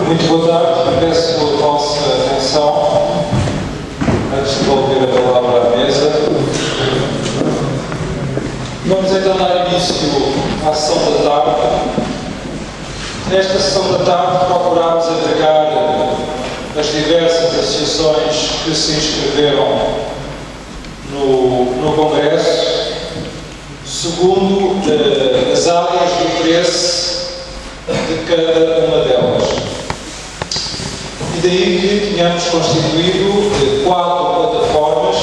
Muito boa tarde, peço a vossa atenção antes de devolver a palavra à mesa. Vamos então dar início à sessão da tarde. Nesta sessão da tarde procurámos agregar as diversas associações que se inscreveram no Congresso, segundo as áreas de interesse de cada uma delas. E daí que tínhamos constituído 4 plataformas,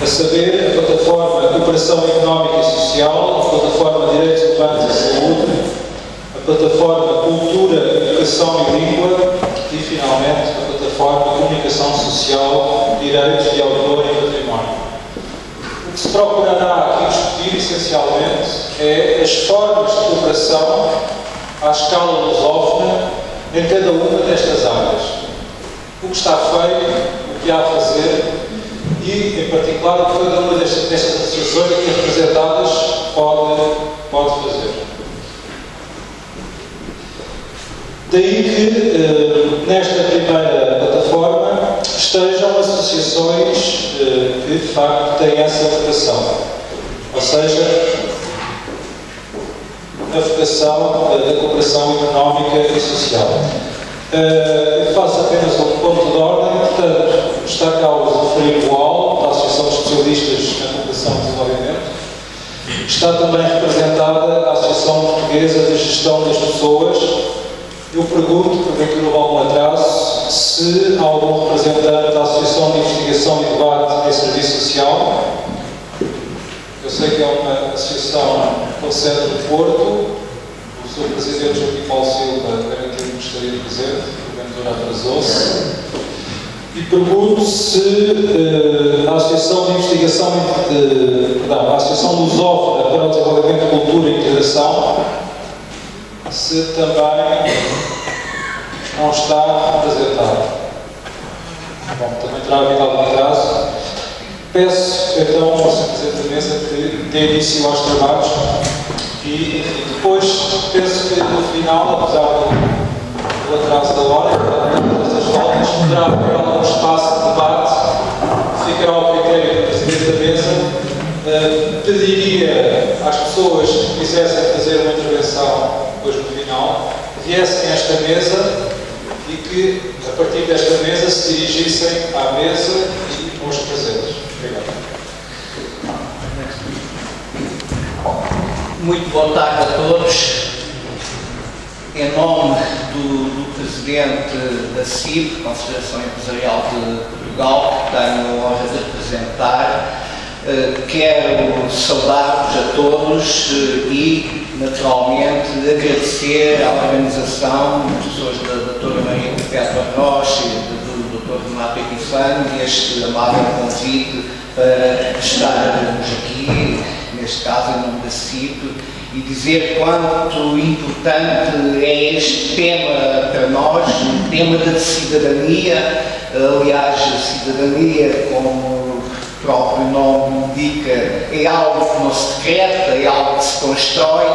a saber, a plataforma Cooperação Económica e Social, a plataforma Direitos Humanos e Saúde, a plataforma Cultura, Educação e Língua e, finalmente, a plataforma Comunicação Social, Direitos de Autor e Património. O que se procurará aqui discutir, essencialmente, é as formas de cooperação à escala lusófona em cada uma destas áreas. O que está feito, o que há a fazer e, em particular, o que cada uma destas associações aqui representadas pode fazer. Daí que, nesta primeira plataforma, estejam associações que, de facto, têm essa vocação. Ou seja, a vocação da cooperação económica e social. Eu faço apenas um ponto de ordem, portanto, está cá o referido UOL, da Associação de Especialistas na Cooperação e Desenvolvimento. Está também representada a Associação Portuguesa de Gestão das Pessoas. Eu pergunto, porventura houve algum atraso, se há algum representante da Associação de Investigação e Debate em Serviço Social. Eu sei que é uma associação com sede no Porto. O Sr. Presidente Joaquim Paulo Silva garantiu-me que estaria presente, porventura atrasou-se. E pergunto se a Associação de Investigação, a Associação Lusófona para o Desenvolvimento de Cultura e Integração, se também não está representada. Bom, também terá havido algum atraso. Peço então ao Sr. Presidente da Mesa que dê início aos trabalhos e depois penso que no final, apesar do atraso da hora, das voltas, poderá haver algum espaço de debate, ficará ao critério do Presidente da Mesa. Pediria às pessoas que quisessem fazer uma intervenção depois no final, viessem a esta mesa e que, a partir desta mesa, se dirigissem à mesa e aos presentes. Obrigado. Muito boa tarde a todos. Em nome do Presidente da CIP, Confederação Empresarial de Portugal, que tenho a honra de representar, quero saudar-vos a todos e, naturalmente, agradecer à organização, as pessoas da Dra. Maria Perpétua Rocha e do Dr. Renato Epifânio, este amável convite para estarmos aqui, neste caso em nome da CIP, e dizer quanto importante é este tema para nós, o tema da cidadania. Aliás, a cidadania, como o próprio nome indica, é algo que não se decreta, é algo que se constrói,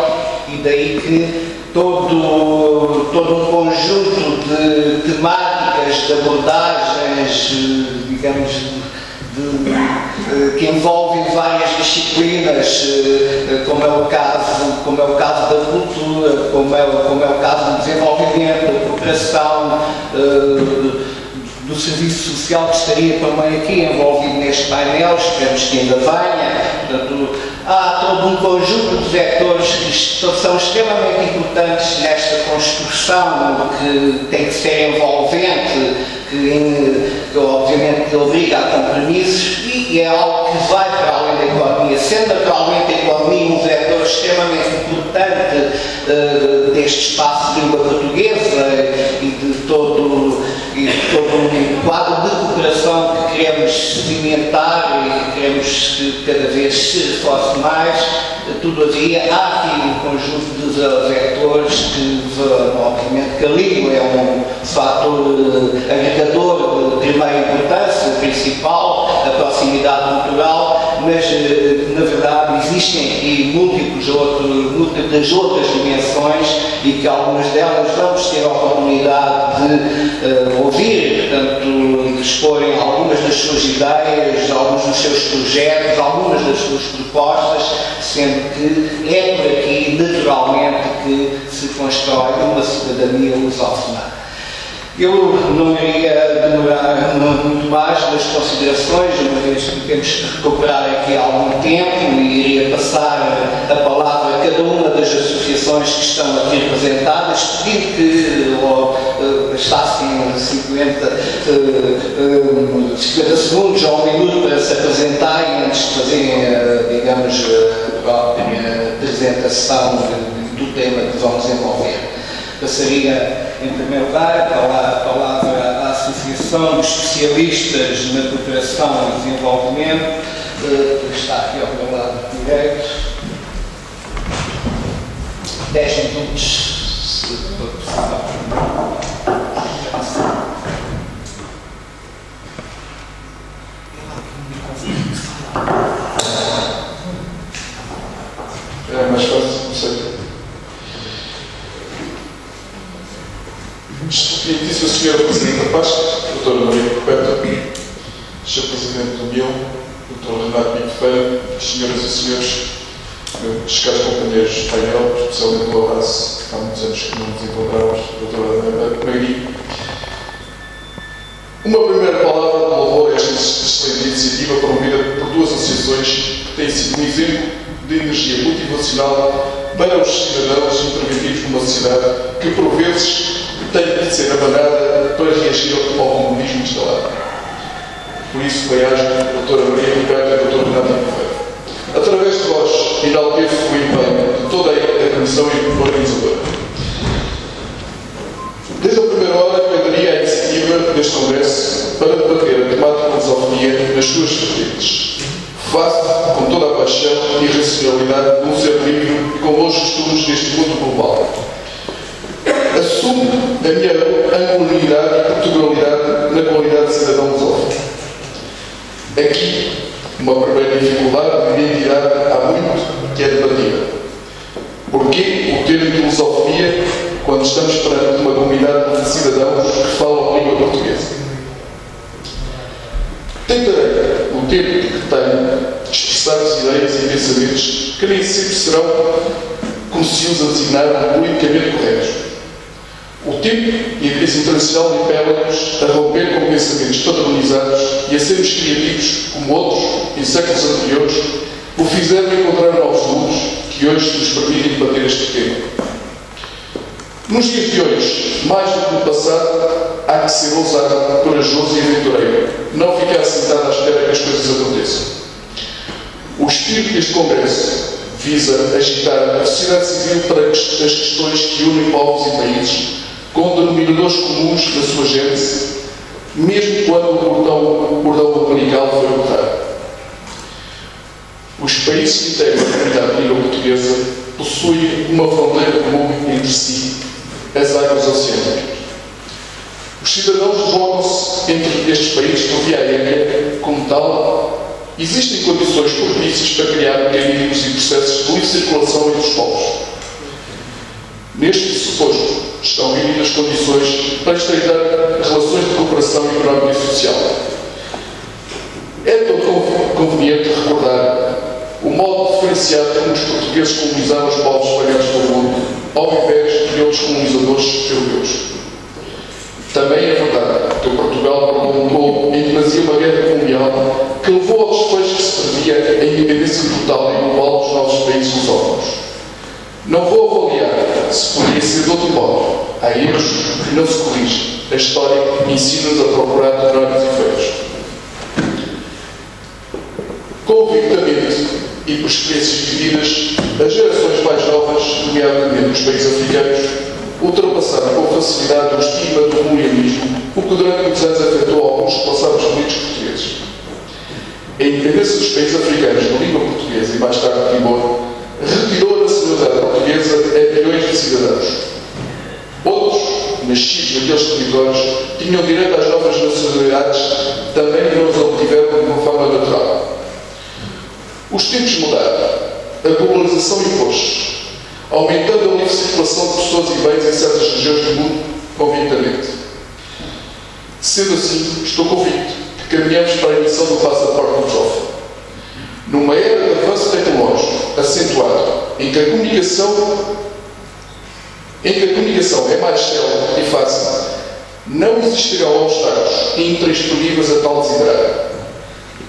e daí que todo um conjunto de temáticas, de abordagens, digamos, que envolvem várias disciplinas, como é o caso da cultura, como é o caso do desenvolvimento, da cooperação, do serviço social, que estaria também aqui envolvido neste painel, esperamos que ainda venha. Portanto, há todo um conjunto de vetores que são extremamente importantes nesta construção, que tem que ser envolvente, que obviamente obriga a compromissos, e é algo que vai para além da economia, sendo naturalmente a economia um vetor extremamente importante deste espaço de língua portuguesa e de todo um quadro de cooperação que queremos sedimentar e que queremos que cada vez se reforce mais. Todavia, há aqui um conjunto de vetores que, obviamente, que a língua é um fator agregador de primeira importância, principal, a proximidade cultural, mas na verdade existem aqui múltiplas outras dimensões e que algumas delas vamos ter a oportunidade de ouvir, portanto, de exporem algumas das suas ideias, alguns dos seus projetos, algumas das suas propostas, sendo que é por aqui, naturalmente, que se constrói uma cidadania lusófona. Eu não iria demorar muito mais nas considerações, uma vez que temos que recuperar aqui algum tempo, e iria passar a palavra a cada uma das associações que estão aqui representadas, pedindo que bastassem 50 segundos ou um minuto para se apresentarem antes de fazerem, digamos, a própria apresentação do tema que vão desenvolver. Passaria, em primeiro lugar, a palavra à Associação de Especialistas na Cooperação e Desenvolvimento, que está aqui ao meu lado direito. 10 minutos, se for possível. É mais fácil, não sei. Excelentíssima Senhora Presidente da PASC, Dra. Maria Perpétua, Sr. Presidente do MIL, Dr. Renato Pinto Feio, Senhoras e Senhores, meus caros companheiros de painel, especialmente o abraço, há muitos anos que não nos encontramos, Dra. Maria. Uma primeira palavra de louvor a esta excelente iniciativa promovida por duas associações que têm sido um exemplo de energia motivacional para os cidadãos intervenidos numa sociedade que, por vezes, tem de ser abanada para reagir ao comunismo instalado. Por isso, bem-aja, Dra. Maria Ricardo e Dr. Renato Pinto. Através de vós, enalteço o empenho de toda a comissão organizadora. Desde a primeira hora que eu daria a iniciativa deste congresso para debater a temática da lusofonia nas suas vertentes. Faço com toda a paixão e racionalidade de um ser livre e com bons costumes deste mundo global. Assumo a minha angularidade e portugalidade na qualidade de cidadão lusófono. Aqui, uma primeira dificuldade de identidade há muito que é debatida. Porquê o termo de lusofonia quando estamos perante uma comunidade de cidadãos que falam a língua portuguesa? Tentarei, o tempo que tenho, expressar as ideias e pensamentos que nem sempre serão, como se os designar, politicamente corretos. O tempo e a crise internacional impelem-nos a romper com pensamentos padronizados e a sermos criativos, como outros, em séculos anteriores, o fizeram encontrar novos mundos que hoje nos permitem debater este tema. Nos dias de hoje, mais do que no passado, há que ser ousado, corajoso e aventureiro, não ficar sentado à espera que as coisas aconteçam. O espírito deste Congresso visa agitar a sociedade civil para as questões que unem povos e países com denominadores comuns na sua gênese, mesmo quando o cordão umbilical foi cortado. Os países que integram a comunidade língua portuguesa possuem uma fronteira comum entre si, as águas oceânicas. Os cidadãos deslocam-se entre estes países por via aérea, como tal, existem condições propícias para criar mecanismos e processos de livre circulação entre os povos. Neste pressuposto, estão reunidas condições para estreitar relações de cooperação económica e social. É todo conveniente recordar o modo diferenciado como os portugueses colonizaram os povos espalhados pelo mundo, ao invés de outros colonizadores europeus. Também é verdade que Portugal prolongou em demasia uma guerra colonial que levou ao desfecho que se previa a independência total e global dos novos países lusófonos. Não vou avaliar se poderia ser de outro modo. Há erros que não se corrigem. A história ensina-nos a procurar tornar os efeitos. Convictamente e por experiências vividas, as gerações mais novas, nomeadamente nos países africanos, ultrapassaram com facilidade o estigma do colonialismo, o que durante muitos anos afetou alguns responsáveis políticos portugueses. A independência dos países africanos na língua portuguesa e mais tarde Timor retirou a nacionalidade portuguesa a milhões de cidadãos. Outros, nascidos naqueles territórios, territórios tinham direito às novas nacionalidades, também não as obtiveram de uma forma natural. Os tempos mudaram. A globalização impôs, aumentando a livre circulação de pessoas e bens em certas regiões do mundo convintamente. Sendo assim, estou convicto que caminhamos para a emissão do passaporte lusófono. Numa era de avanço tecnológico acentuado, em que a comunicação é mais célere e fácil, não existirão obstáculos intransponíveis a tal desidrato.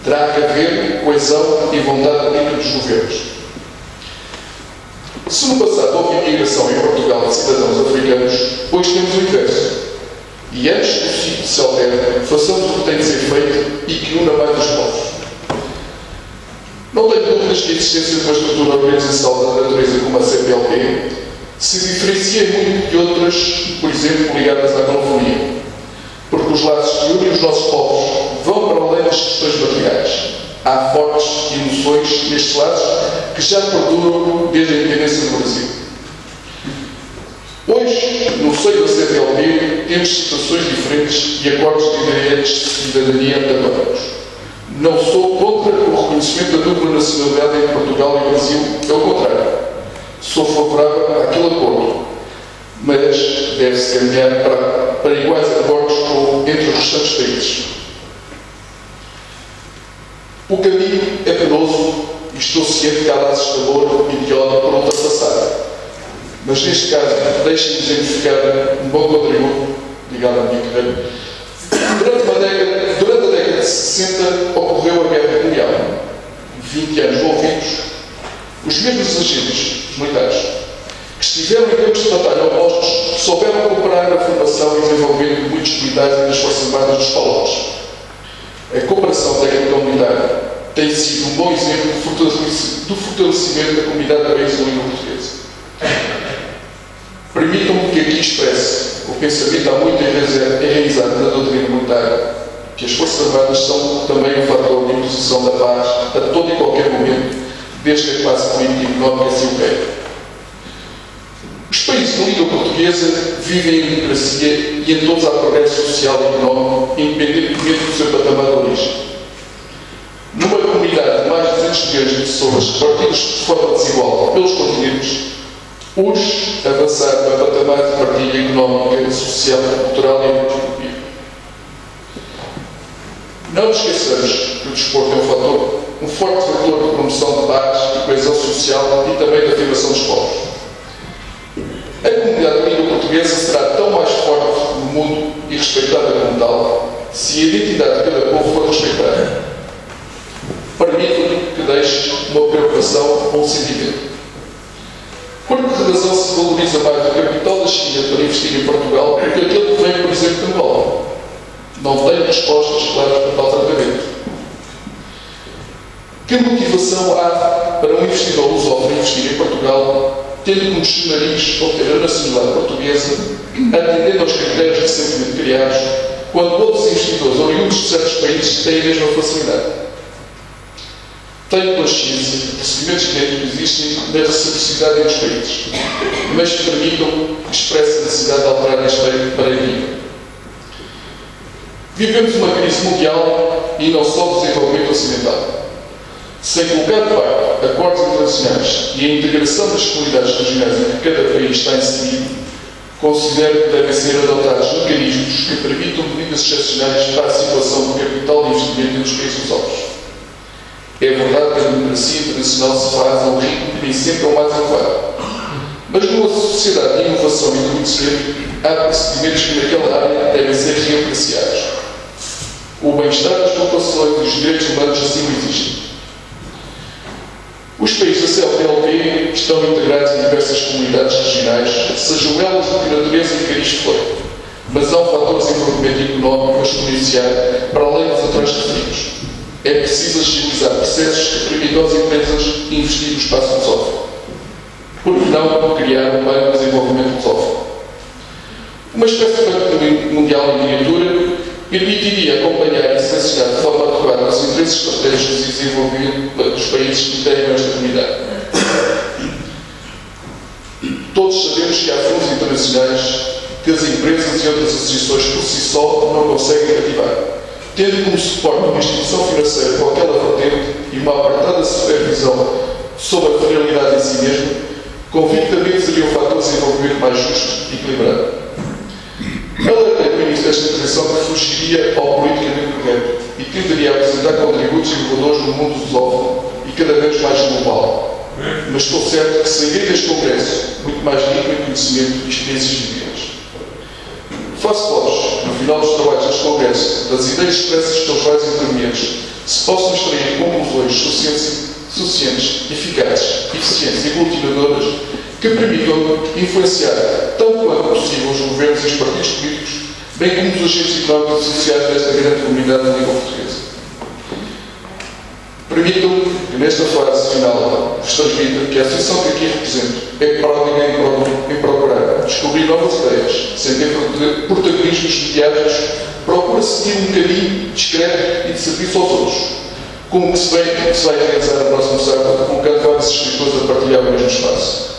Terá que haver coesão e vontade política dos governos. Se no passado houve imigração em Portugal de cidadãos africanos, hoje temos o inverso. E antes que o ciclo se altere, façamos o que tem de ser feito e que una mais os povos. Não tenho dúvidas que a existência de uma estrutura organização da natureza como a CPLP se diferencia muito de outras, por exemplo, ligadas à colonia, porque os laços que unem os nossos povos vão para além das questões materiais. Há fortes emoções nestes laços que já perduram desde a independência do Brasil. Hoje, no seio da CPLP, temos situações diferentes e acordos diferentes de cidadania antagónicos. Não sou contra o reconhecimento da dupla nacionalidade entre Portugal e Brasil, pelo contrário. Sou favorável àquele acordo, mas deve-se caminhar para iguais acordos entre os restantes países. O caminho é penoso e estou ciente que há laços de amor e de ódio por ultrapassar. Mas neste caso, deixem-me exemplificar um bom contributo ligado à minha carreira. Durante a década de 60 ocorreu a Guerra Mundial. 20 anos envolvidos, os mesmos agentes, os militares, que estiveram em campos de batalha opostos, souberam cooperar na formação e desenvolvimento de muitos militares e das Forças Armadas dos Palopes. A cooperação técnico-militar tem sido um bom exemplo do fortalecimento da comunidade da língua portuguesa. Permitam-me que aqui expresse o pensamento há muito enraizado na doutrina militar, que as Forças Armadas são também um fator de imposição da paz a todo e qualquer momento, desde que a classe política e económica assim o queira. Os países de língua portuguesa vivem em democracia e em todos há progresso social e económico, independentemente do seu patamar de origem. Numa comunidade de mais de 200 milhões de pessoas repartidas de forma desigual pelos continentes, urge avançar para patamares de partilha económica, social, cultural e económica. Não esqueçamos que o desporto é um forte fator de promoção de paz e coesão social e também de afirmação dos povos. A comunidade de língua portuguesa será tão mais forte no mundo e respeitada como tal se a identidade de cada povo for respeitada. Permito-me que deixe uma preocupação ou um sentimento. Por que razão se valoriza mais o capital da China para investir em Portugal do que aquele que vem, por exemplo, de Angola? Não tenho respostas claras para tal tratamento. Que motivação há para um investidor lusófono investir em Portugal, tendo como destino obter a nacionalidade portuguesa, atendendo aos critérios recentemente criados, quando outros investidores oriundos de certos países têm a mesma facilidade? Tenho consciência de procedimentos idênticos existem na reciprocidade entre os países, mas permitam que expresse a necessidade de alterar este paradigma. Vivemos uma crise mundial e não só do desenvolvimento ocidental. Sem colocar de parte acordos internacionais e a integração das comunidades regionais em que cada país está inserido, considero que devem ser adotados mecanismos que permitam medidas excepcionais para a situação do capital de investimento nos países lusófonos. É verdade que a democracia internacional se faz a um ritmo que nem sempre é o mais adequado. Mas numa sociedade de inovação e de muito cedo, há procedimentos que naquela área devem ser reapreciados. O bem-estar das populações e os direitos humanos assim o exigem. Os países da CPLP estão integrados em diversas comunidades regionais, sejam elas de natureza e cariz for, mas há um fator de desenvolvimento económico a exponenciar para além dos atores referidos. É preciso agilizar processos que permitam às empresas investir no espaço lusófono. Por que não criar um banco de desenvolvimento lusófono? Uma espécie de banco mundial em miniatura permitiria acompanhar e selecionar de forma adequada os interesses estratégicos e desenvolvimento dos países que integram esta comunidade. Todos sabemos que há fundos internacionais que as empresas e outras associações por si só não conseguem cativar, tendo como suporte uma instituição financeira com aquela patente e uma apertada supervisão sobre a realidade em si mesma, convictamente seria um fator de desenvolvimento mais justo e equilibrado. Alertei no início desta intervenção que fugiria ao politicamente correto e tenderia a apresentar contributos inovadores no mundo lusófono e cada vez mais global. Mas estou certo que sairei deste congresso muito mais rico em conhecimento e experiências vividas. Faço voz, no final dos trabalhos deste congresso, das ideias expressas pelos vários intervenientes, se possam extrair conclusões suficientes, eficazes, eficientes e aglutinadoras que permitam influenciar tanto quanto possível os governos e os partidos políticos, bem como os agentes económicos e sociais desta grande comunidade de língua portuguesa. Permitam-me que, nesta fase final, vos transmita que a associação que aqui represento é pródiga em procurar descobrir novas ideias, sem ter protagonismos mediáticos, procura seguir um caminho discreto e de serviço aos outros, como que se vai realizar no próximo sábado, colocando vários escritores a partilhar o mesmo espaço.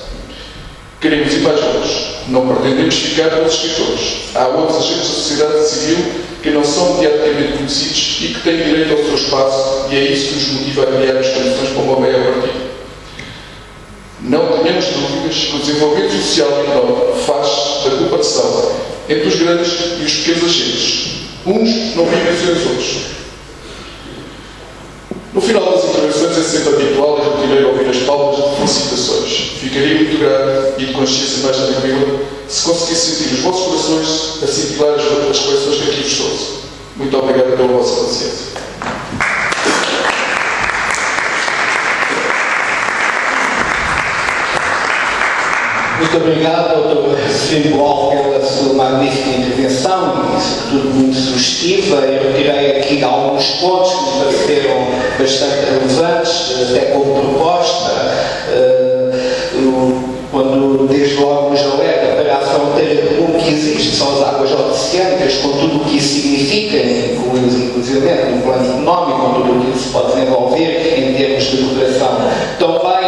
Queremos ir mais longe. Não pretendemos ficar pelos escritores. Há outros agentes da sociedade civil que não são mediaticamente conhecidos e que têm direito ao seu espaço, e é isso que nos motiva a criar as condições para uma meia partida. Não tenhamos dúvidas que o desenvolvimento social e económico faz da cooperação entre os grandes e os pequenos agentes. Uns não vivem sem os outros. No final das intervenções é sempre habitual e rotineiro ouvir as palmas de felicitações. Ficaria muito grato e de consciência mais tranquila se conseguisse sentir os vossos corações a cintilar as reflexões que aqui vos trouxe. Muito obrigado pela vossa paciência. Muito obrigado, Dr. Filipe Alves, pela sua magnífica intervenção e, sobretudo, muito sugestiva. Eu retirei aqui alguns pontos que me pareceram bastante relevantes, até como proposta, quando desde logo nos alerta para a fronteira comum que existe, são as águas oceânicas, com tudo o que isso significa, inclusive no plano económico, com tudo o que isso pode desenvolver em termos de cooperação. Também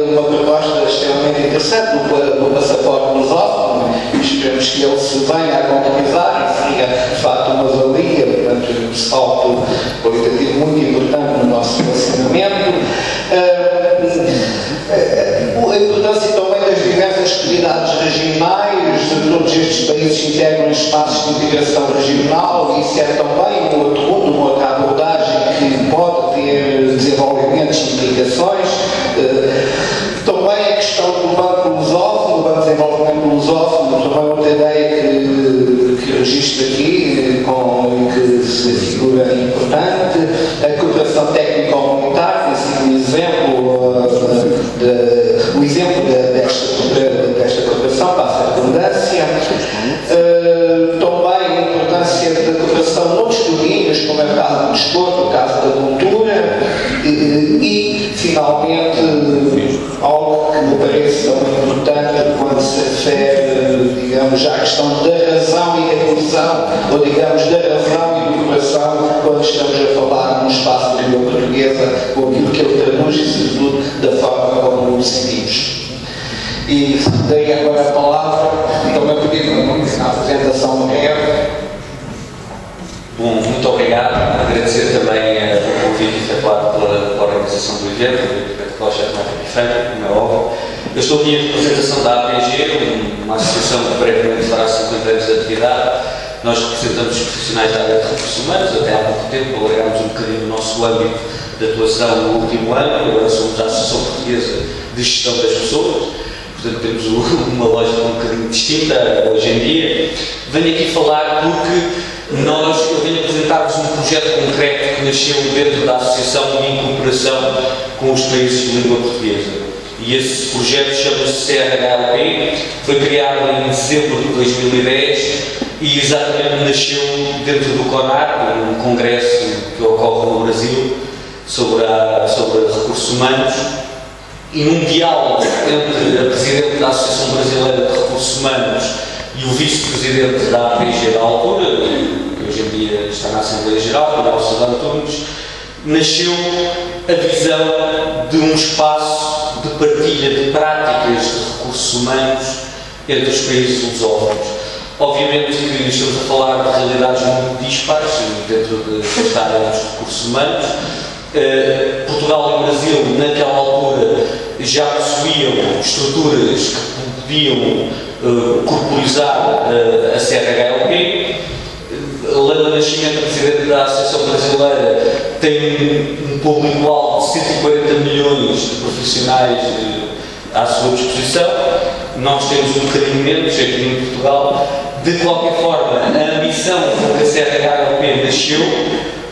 uma proposta extremamente interessante do passaporte lusófono. Esperamos que ele se venha a concretizar e seria, de facto, uma valia, portanto, um salto qualitativo muito importante no nosso relacionamento. A importância também das diversas comunidades regionais, de todos estes países integram espaços de integração regional, e isso é também uma outra abordagem que pode ter desenvolvimentos e implicações. Também a questão do Banco Lusófono, do Banco de Desenvolvimento Lusófono, também outra ideia que registro aqui, que se figura importante. A cooperação técnico-comunitária tem sido o exemplo desta cooperação, passa a redundância. Também a importância da cooperação noutros domínios, como é o caso do desporto, o caso da cultura, e, finalmente, algo que me parece muito importante quando se refere, digamos, à questão da razão e da coesão, ou, digamos, da razão e da cooperação, quando estamos a falar num espaço de língua portuguesa, com aquilo que ele traduz e, sobretudo, da forma como o decidimos. E dei agora a palavra, então eu pedi na apresentação breve. Bom, muito obrigado. Agradecer também o convite efetuado pela organização do evento, pelo chefe Marta Epifânio, como é óbvio. Eu estou aqui em representação da APG, uma associação que brevemente fará 50 anos de atividade. Nós representamos os profissionais da área de recursos humanos, até há pouco tempo alargámos um bocadinho o nosso âmbito de atuação no último ano. Agora somos a Associação Portuguesa de Gestão das Pessoas. Portanto, temos uma lógica um bocadinho distinta hoje em dia. Venho aqui falar porque eu venho apresentar-vos um projeto concreto que nasceu dentro da Associação e em cooperação com os países de língua portuguesa. E esse projeto chama-se CRHLP, foi criado em dezembro de 2010 e exatamente nasceu dentro do CONAR, um congresso que ocorre no Brasil sobre recursos humanos. E num diálogo entre a Presidente da Associação Brasileira de Recursos Humanos e o Vice-Presidente da APG da altura, que hoje em dia está na Assembleia Geral, o Nelson Antunes, nasceu a visão de um espaço de partilha de práticas de recursos humanos entre os países lusófonos. Obviamente que estamos a falar de realidades muito dispares dentro desta área dos recursos humanos. Portugal e Brasil, naquela altura, já possuíam estruturas que podiam corporizar a CRHLP. Leila Nascimento, Presidente da Associação Brasileira, tem um público-alvo de 140 milhões de profissionais à sua disposição. Nós temos um bocadinho menos aqui em Portugal. De qualquer forma, a ambição com que a CRHLP nasceu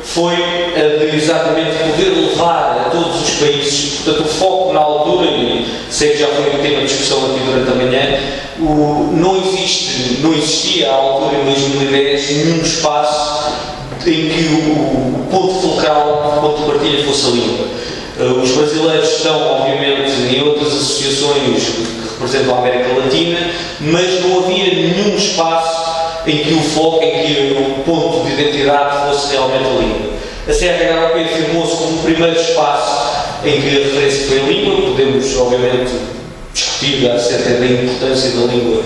foi de exatamente poder levar a todos os países, portanto o foco na altura, e sei que já foi um tema de discussão aqui durante a manhã, não existia à altura, em 2010, nenhum espaço em que o ponto fulcral, o ponto de partilha fosse a língua. Os brasileiros estão, obviamente, em outras associações que representam a América Latina, mas não havia nenhum espaço em que o foco, em que o ponto de identidade fosse realmente a língua. A CRHLP afirmou-se como o primeiro espaço em que a referência foi a língua. Podemos, obviamente, discutir acerca da importância da língua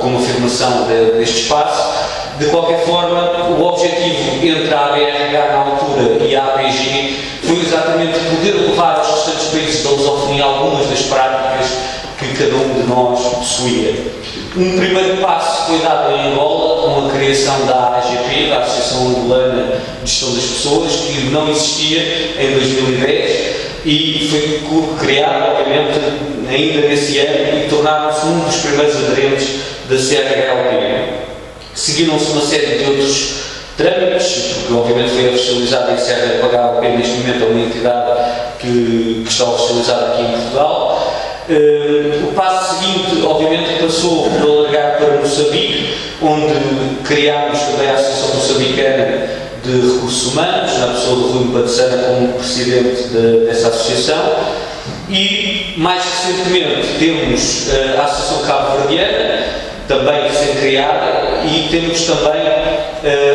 como afirmação deste espaço. De qualquer forma, o objetivo entre a ABRH na altura e a APG foi exatamente poder levar aos restantes países da lusofonia algumas das práticas que cada um de nós possuía. Um primeiro passo foi dado em Angola com a criação da AGP, da Associação Angolana de Gestão das Pessoas, que não existia em 2010 e foi criada, obviamente, ainda nesse ano e tornaram-se um dos primeiros aderentes da CRHLP. Seguiram-se uma série de outros trâmites, porque obviamente foi oficializada em CRHLP, neste momento é uma entidade que está oficializada aqui em Portugal. O passo seguinte, obviamente, passou por alargar para Moçambique, onde criámos também a Associação Moçambicana de Recursos Humanos, na pessoa do Rui Padecana como presidente dessa associação. E, mais recentemente, temos a Associação Cabo-Verdiana, também recém-criada, e temos também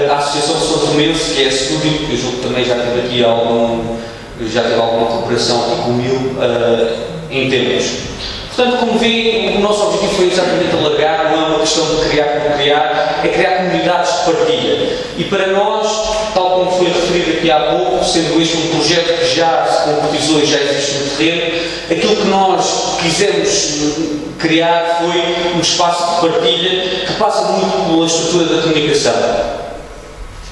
a Associação São Tomense, que é a Estúdio, que eu julgo que também já teve alguma cooperação aqui com o MIL em tempos. Portanto, como vê, o nosso objetivo foi exatamente alargar, não é uma questão de criar por criar, é criar comunidades de partilha. E para nós, tal como foi referido aqui há pouco, sendo este um projeto que já se concretizou e já existe no terreno, aquilo que nós quisemos criar foi um espaço de partilha que passa muito pela estrutura da comunicação.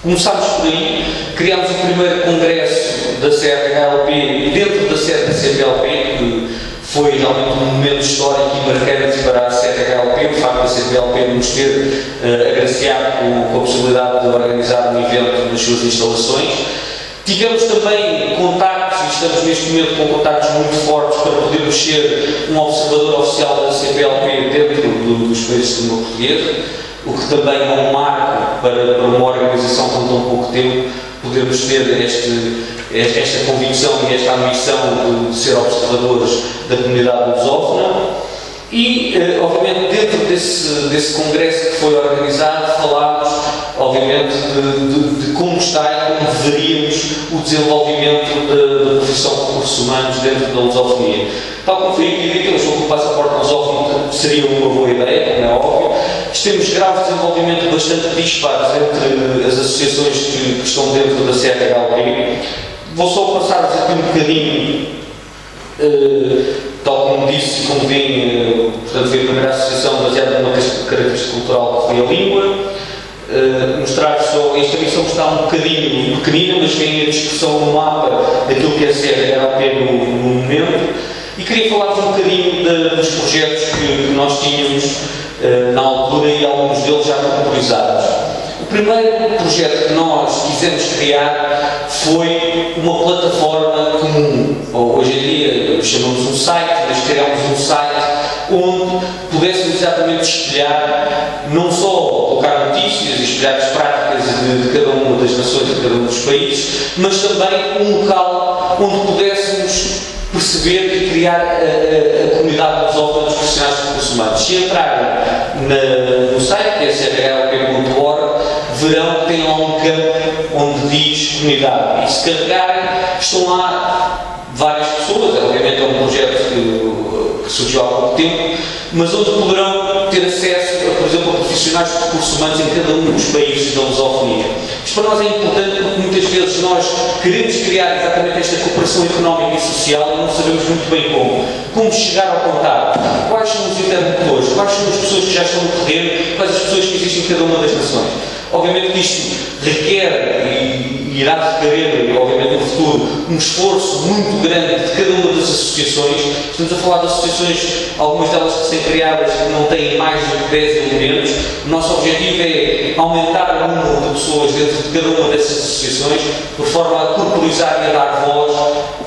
Começámos por aí, criámos o primeiro congresso da CRHLP dentro da sede da CPLP, que foi realmente um momento histórico e marcante para a CRHLP, o facto da CPLP nos ter agraciado com a possibilidade de organizar um evento nas suas instalações. Tivemos também contactos, e estamos neste momento com contactos muito fortes para podermos ser um observador oficial da CPLP dentro dos países de língua portuguesa, o que também é um marco para uma organização com tão pouco tempo, podermos ter esta convicção e esta ambição de ser observadores da comunidade lusófona. E, obviamente, dentro desse congresso que foi organizado, falámos, obviamente, de como está e como veríamos o desenvolvimento da profissão de recursos humanos dentro da lusofonia. Tal como foi aqui dito, eu julgo que o passaporte lusófono seria uma boa ideia, como é óbvio. Temos graus de desenvolvimento bastante dispares entre as associações que estão dentro da CRHLP. Vou só passar-vos aqui um bocadinho, tal como disse e como vim, portanto foi a primeira associação baseada numa característica cultural que foi a língua. Mostrar só, esta missão está um bocadinho pequenina, mas vem a discussão no mapa daquilo que é a CRHLP no momento. E queria falar-vos um bocadinho dos projetos que nós tínhamos na altura e alguns deles já corporizados. O primeiro projeto que nós quisemos criar foi uma plataforma comum, ou hoje em dia chamamos um site, mas criámos um site onde pudéssemos exatamente espelhar, não só colocar notícias e espelhar as práticas de cada uma das nações, de cada um dos países, mas também um local onde pudéssemos perceber e criar a comunidade lusófona dos profissionais de recursos humanos. Se entrarem no site, que é crlp.org, verão que tem lá um campo onde diz comunidade. E se carregarem, estão lá várias pessoas. Obviamente é um projeto que surgiu há pouco tempo, mas onde poderão ter acesso, por exemplo, a profissionais de recursos humanos em cada um dos países da lusofonia. Isto para nós é importante porque muitas vezes nós queremos criar exatamente esta cooperação económica e social e não sabemos muito bem como chegar ao contato, quais são os interlocutores, quais são as pessoas que já estão no terreno, quais as pessoas que existem em cada uma das nações. Obviamente que isto requer e irá requerer, obviamente no futuro, um esforço muito grande de cada uma das associações. Estamos a falar de associações, algumas delas recém-criadas, que não têm mais de 10 elementos. O nosso objetivo é aumentar o número de pessoas dentro de cada uma dessas associações, por forma a corporizar e a dar voz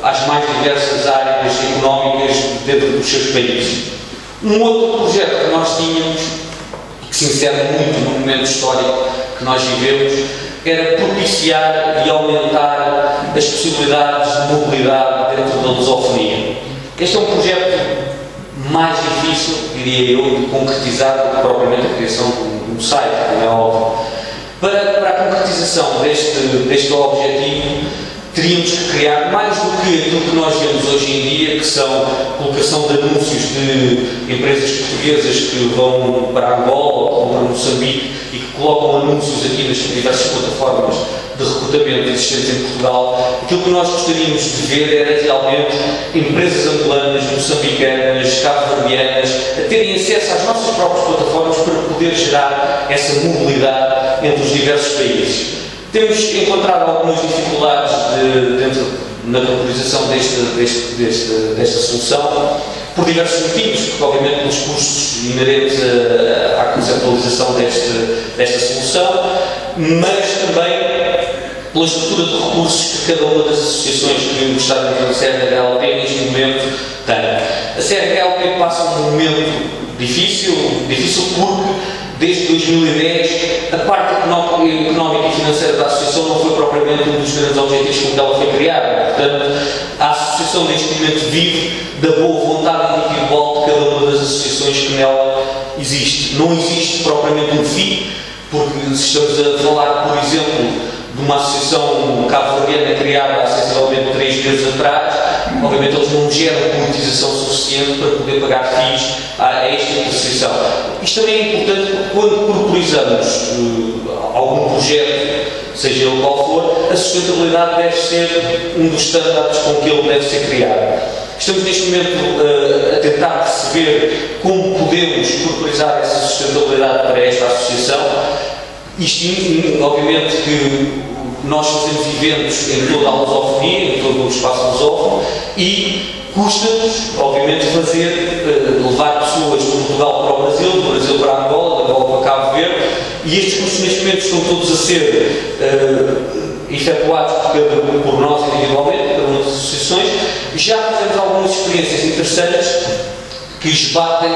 às mais diversas áreas económicas dentro dos seus países. Um outro projeto que nós tínhamos, que se insere muito no momento histórico que nós vivemos, era propiciar e aumentar as possibilidades de mobilidade dentro da lusofonia. Este é um projeto mais difícil, diria eu, de concretizar do que propriamente a criação de um site, como é óbvio. Para a concretização deste objetivo, teríamos que criar mais do que aquilo que nós vemos hoje em dia, que são a colocação de anúncios de empresas portuguesas que vão para Angola ou para Moçambique e que colocam anúncios aqui nas diversas plataformas de recrutamento existentes em Portugal. Aquilo que nós gostaríamos de ver era realmente empresas angolanas, moçambicanas, cabo-verdianas a terem acesso às nossas próprias plataformas para poder gerar essa mobilidade entre os diversos países. Temos encontrado algumas dificuldades na corporização desta solução, por diversos motivos, porque obviamente pelos custos inerentes à conceptualização desta solução, mas também pela estrutura de recursos que cada uma das associações que está dentro da CRHLP neste momento tem. A CRHLP passa um momento difícil porque desde 2010, a parte económica e financeira da associação não foi propriamente um dos grandes objetivos com que ela foi criada. Portanto, a associação neste momento vive da boa vontade individual de cada uma das associações que nela existe. Não existe propriamente um fim, porque se estamos a falar, por exemplo, de uma associação cabo-verdiana criada há sensivelmente 3 meses atrás, obviamente eles não geram monetização suficiente para poder pagar FIIs a esta associação. Isto também é importante porque quando corporizamos algum projeto, seja ele qual for, a sustentabilidade deve ser um dos estándares com que ele deve ser criado. Estamos neste momento a tentar perceber como podemos corporizar essa sustentabilidade para esta associação. Isto, obviamente, que nós fazemos eventos em toda a lusofonia, em todo o espaço lusófono, e custa-nos, obviamente, levar pessoas de Portugal para o Brasil, do Brasil para Angola, da Angola para Cabo Verde, e estes custos neste momento estão todos a ser efetuados por nós individualmente, cada uma das associações. Já fizemos algumas experiências interessantes que esbatem,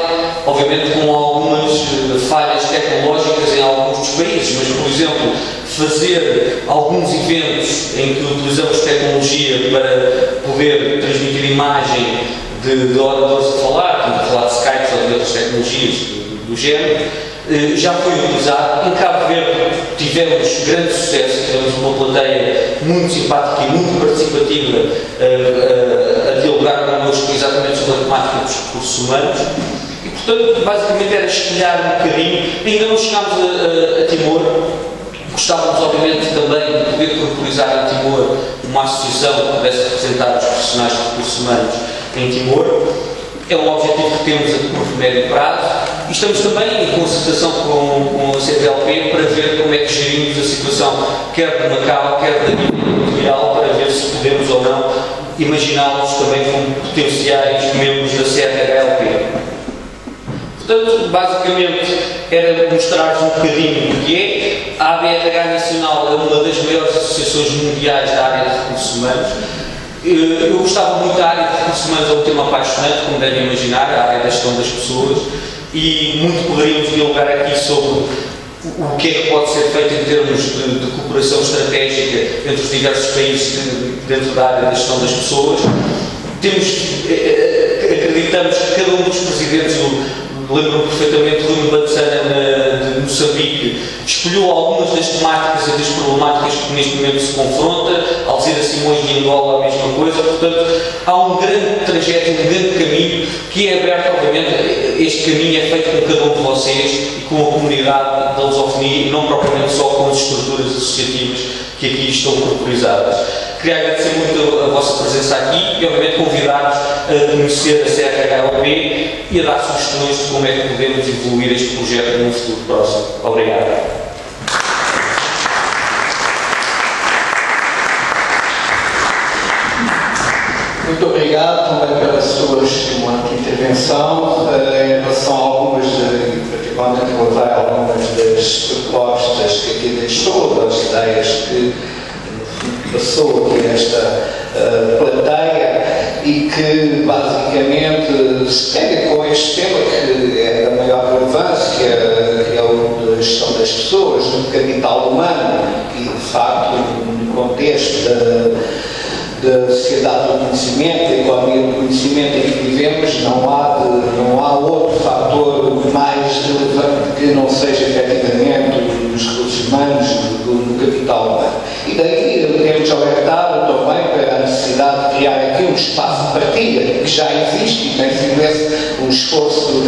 obviamente, com algumas falhas tecnológicas em alguns dos países, mas, por exemplo, fazer alguns eventos em que utilizamos tecnologia para poder transmitir imagem de oradores a falar, de Skype ou de outras tecnologias do género, já foi utilizado. Em Cabo Verde tivemos grande sucesso, tivemos uma plateia muito simpática e muito participativa a dialogar connosco exatamente sobre a temática dos recursos humanos e, portanto, basicamente era espelhar um bocadinho. Ainda não chegámos a Timor. Gostávamos, obviamente, também de poder corporizar em Timor uma associação que pudesse representar os profissionais de recursos humanos em Timor. É um objetivo que temos a curto e médio prazo e estamos também em concertação com a CPLP para ver como é que gerimos a situação, quer de Macau, quer da Guiné Equatorial, para ver se podemos ou não imaginá-los também como potenciais membros da CRHLP. Portanto, basicamente, era mostrar-vos um bocadinho o que é. A ABRH Nacional é uma das maiores associações mundiais da área de recursos humanos. Eu gostava muito da área de recursos humanos, é um tema apaixonante, como devem imaginar, a área da gestão das pessoas, e muito poderíamos dialogar aqui sobre o que é que pode ser feito em termos de cooperação estratégica entre os diversos países dentro da área da gestão das pessoas. Acreditamos que cada um dos presidentes, lembro-me perfeitamente de Rui Batsana de Moçambique, espelhou algumas das temáticas e das problemáticas que neste momento se confronta, ao dizer assim Simões de Angola a mesma coisa. Portanto, há um grande trajeto, um grande caminho que é aberto, obviamente. Este caminho é feito com cada um de vocês e com a comunidade da lusofonia e não propriamente só com as estruturas associativas que aqui estão corporizadas. Queria agradecer muito a vossa presença aqui e, obviamente, convidar-vos a conhecer a CRHOP e a dar sugestões de como é que podemos evoluir este projeto num futuro próximo. Obrigado. Muito obrigado também pela sua estimulante intervenção. Em relação a algumas, particularmente levar algumas das propostas que aqui deixou, das ideias que passou aqui nesta plateia e que basicamente se pega com este tema que é da maior relevância, que é a gestão das pessoas, do capital humano e de facto no contexto da sociedade do conhecimento, da economia do conhecimento em que vivemos, não há outro fator mais relevante que não seja efetivamente os recursos humanos, do capital humano. E daí temos alertado também para a necessidade de criar aqui um espaço de partilha que já existe e tem sido esse um esforço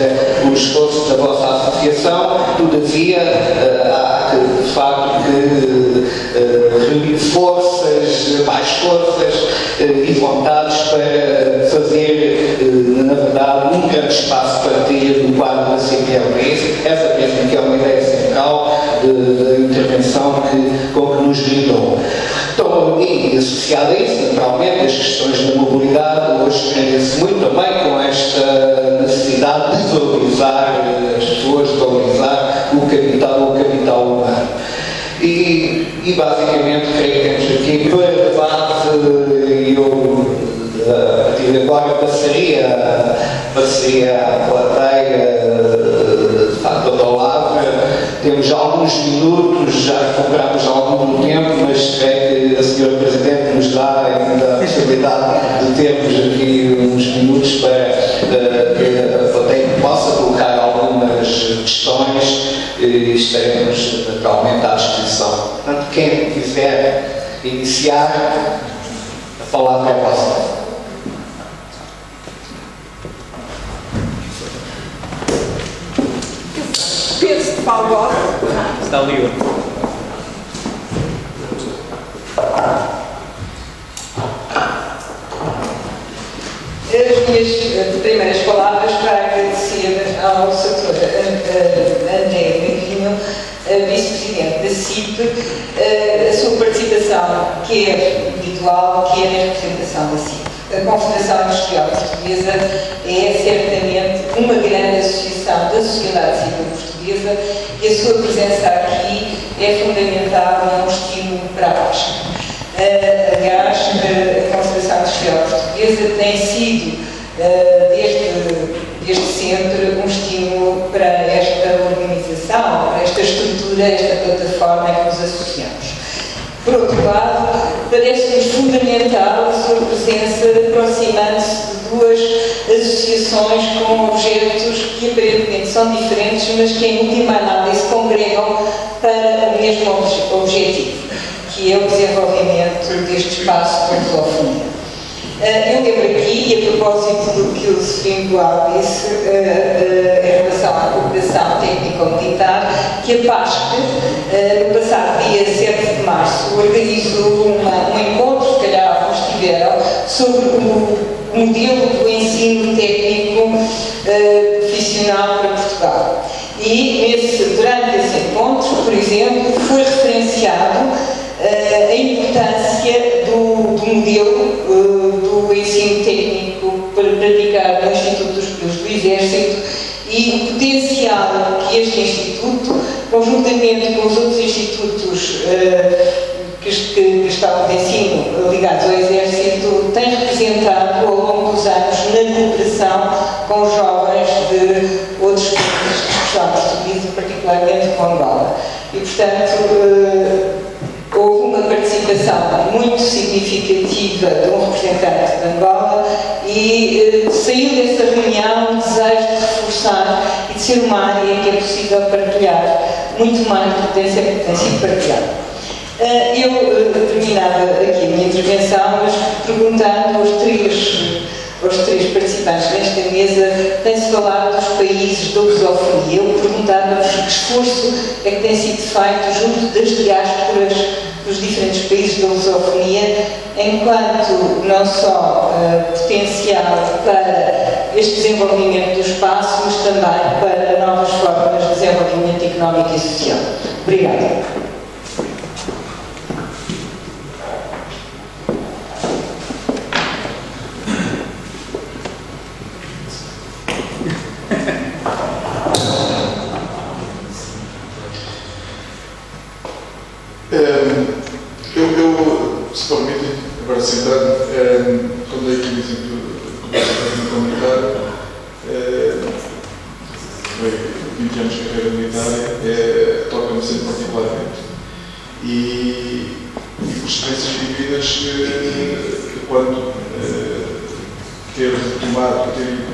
da vossa associação. Todavia, há que, de facto, reunir mais forças e vontades para fazer, na verdade, um grande espaço de partilha do quadro da CPLP. Essa mesmo que é uma ideia central da intervenção com que nos brindou. Então, e associado a isso, naturalmente, as questões da mobilidade hoje prendem-se muito também com esta necessidade de valorizar as pessoas, de valorizar o capital humano. E basicamente, creio que temos aqui para debate, eu a partir de agora passaria à plateia de facto a palavra. Temos alguns minutos, já recuperamos algum do tempo, mas creio que a Sra. Presidente nos dá ainda a possibilidade de termos aqui uns minutos para que a plateia possa colocar algumas questões e estaremos naturalmente à disposição. Portanto, quem quiser iniciar, a palavra é vossa. Pedro de Paulo Gomes. Está ali. As minhas primeiras palavras para agradecer ao Sr. André Benquinho, vice-presidente da CIP, a sua participação, quer individual, quer na representação da CIP. A Confederação Industrial Portuguesa é certamente uma grande associação da sociedade civil portuguesa e a sua presença aqui é fundamental e é um estímulo para a pesca. Aliás, a Confederação Industrial Portuguesa tem sido, desde sempre, um estímulo para esta organização, para esta estrutura, esta plataforma em que nos associamos. Por outro lado, parece-nos fundamental a sua presença aproximando-se de duas associações com objetos que aparentemente são diferentes, mas que em última análise congregam para o mesmo objetivo, que é o desenvolvimento deste espaço de lusofonia. Eu lembro aqui, e a propósito do que o Sr. Dual disse em relação à cooperação técnico-militar, que a PASC, no passado dia 7 de março, organizou um encontro, se calhar alguns tiveram, sobre o modelo do ensino técnico profissional para Portugal. E durante esse encontro, por exemplo, foi referenciado a importância do modelo do ensino técnico para praticar no Instituto dos Superiores do Exército e o potencial que este Instituto, conjuntamente com os outros institutos que estão de ensino ligados ao Exército, tem representado ao longo dos anos na cooperação com os jovens de outros países de expressão portuguesa, particularmente com Angola. E, portanto, houve uma participação muito significativa de um representante de Angola e saiu dessa reunião um desejo de reforçar e de ser uma área em que é possível partilhar muito mais potência que tem sido partilhada. Eu terminava aqui a minha intervenção, mas perguntando aos três participantes desta mesa, tem-se falado dos países da lusofonia. Eu perguntava-vos que esforço é que tem sido feito junto das diásporas dos diferentes países da lusofonia, enquanto não só potencial para este desenvolvimento do espaço, mas também para novas formas de desenvolvimento económico e social. Obrigada. Se permitem, agora sentado, quando dei aqui o exemplo do governo comunitário, foi 20 anos de carreira militar, toca-me sempre particularmente. E por experiências vividas, quando ter retomado, ter ido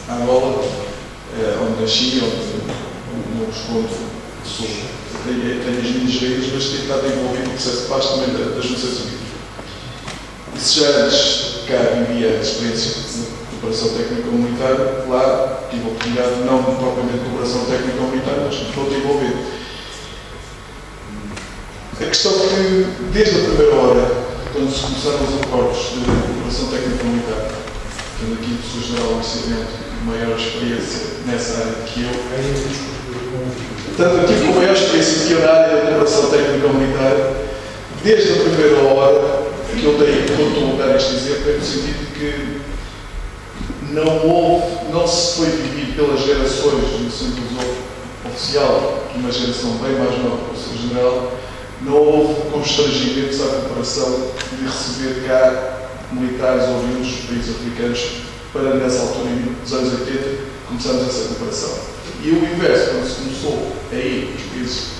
à Angola, onde nasci, onde me escondo, tenho as minhas raízes, mas tenho estado envolvido no processo de paz também das Nações Unidas. E se já antes cá vivia a experiência de cooperação técnico-comunitária, lá tive a oportunidade, não propriamente de cooperação técnico-comunitária, mas estou envolvido. A questão é que, desde a primeira hora, quando se começaram os acordos de cooperação técnico-comunitária, tendo aqui o Professor General Luciano maior experiência nessa área que eu, tanto eu tive com maior experiência que eu na área da cooperação técnico-comunitária, desde a primeira hora que eu dei, quando estou a dar este exemplo, é no sentido de que não se foi vivido pelas gerações do centro oficial, uma geração bem mais nova que o Sr. General, não houve constrangimentos à cooperação de receber cá militares oriundos dos países africanos para, nessa altura, nos anos 80, começarmos essa cooperação. E o inverso, quando se começou aí, os países